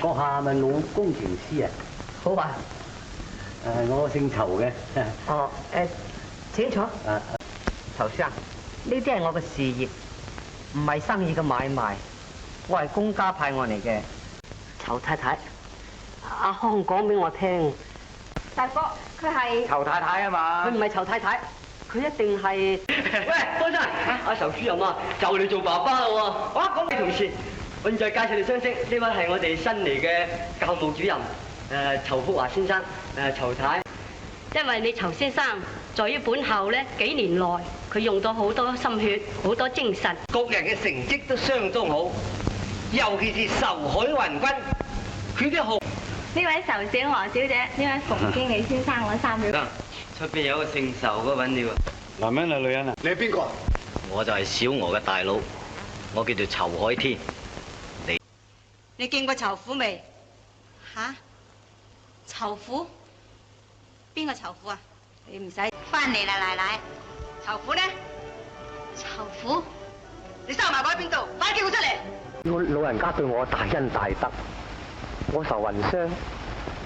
閣下係咪老工程師啊？好啊。我姓仇嘅。哦，請坐。仇生，呢啲係我嘅事業，唔係生意嘅買賣。我係公家派我嚟嘅。仇太太，阿康講俾我聽。大哥，佢係仇太太啊嘛。佢唔係仇太太，佢一定係。喂，方生，阿仇主任啊，就嚟做爸爸啦喎！哇，講起同事，我現在介紹你相識，呢位係我哋新嚟嘅教務主任，仇福華先生，仇太。因為你仇先生在於本校咧幾年來，佢用咗好多心血，好多精神，各人嘅成績都相當好，尤其是仇海雲君，佢啲學。呢位仇小華小姐，呢位馮經理先生攞3秒。出邊有個姓仇嘅揾你喎。男人啊，女人啊？你係邊個啊？我就係小娥嘅大佬，我叫做仇海天。你見過仇虎未？吓？仇虎？邊個仇虎啊？你唔使翻嚟啦，奶奶。仇虎呢？仇虎？你收埋佢喺邊度？快叫佢出嚟！我老人家對我大恩大德，我仇雲商，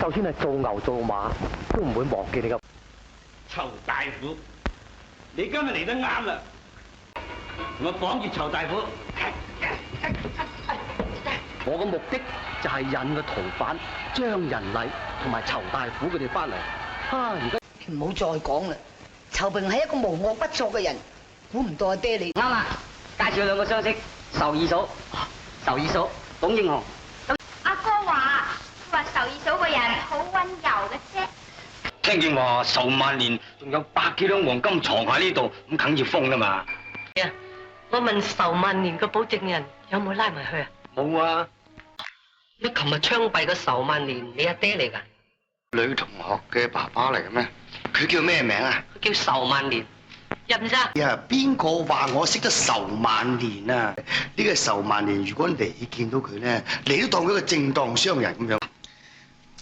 就算係做牛做馬，都唔會忘記你嘅。仇大虎，你今日嚟得啱啦！我綁住仇大虎。我嘅目的就係引個逃犯張仁禮同埋仇大虎佢哋翻嚟。而家唔好再講啦！仇平係一個無惡不作嘅人，估唔到阿爹你啱啦！介紹兩個相識，仇二嫂，仇二嫂董英雄。阿哥話仇二嫂個人好溫柔嘅啫。聽見話仇萬年仲有100幾兩黃金藏喺呢度，咁梗要封啦嘛。我問仇萬年個保證人有冇拉埋去啊？冇啊！乜琴日槍斃個仇萬年，你阿爹嚟㗎？女同學嘅爸爸嚟嘅咩？佢叫咩名啊？佢叫仇萬年，認唔認啊？呀，邊個話我識得仇萬年啊？呢個仇萬年，如果你見到佢咧，你都當佢個正當商人咁樣。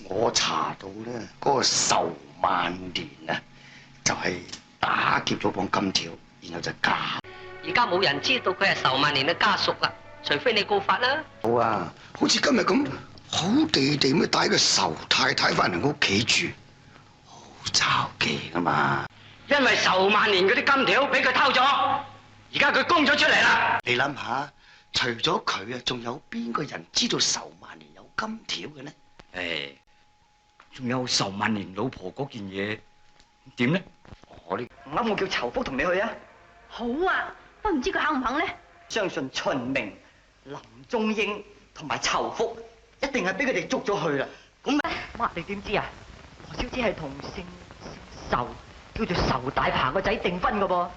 我查到咧，嗰個仇萬年啊，就係打劫咗磅金條，然後就假。而家冇人知道佢係仇萬年嘅家屬啦，除非你告發啦。好啊，好似今日咁好地地咁帶個仇太太翻嚟屋企住，好詐忌噶嘛。因為仇萬年嗰啲金條俾佢偷咗，而家佢供咗出嚟啦。你諗下，除咗佢啊，仲有邊個人知道仇萬年有金條嘅呢？誒，仲有仇萬年老婆嗰件嘢點呢？唔啱，我叫仇福同你去啊！好啊，都唔知佢肯唔肯咧？相信秦明、林中英同埋仇福一定係俾佢哋捉咗去啦。咁乜你點知啊？何小姐係同姓仇叫做仇大鵬個仔訂婚噶噃。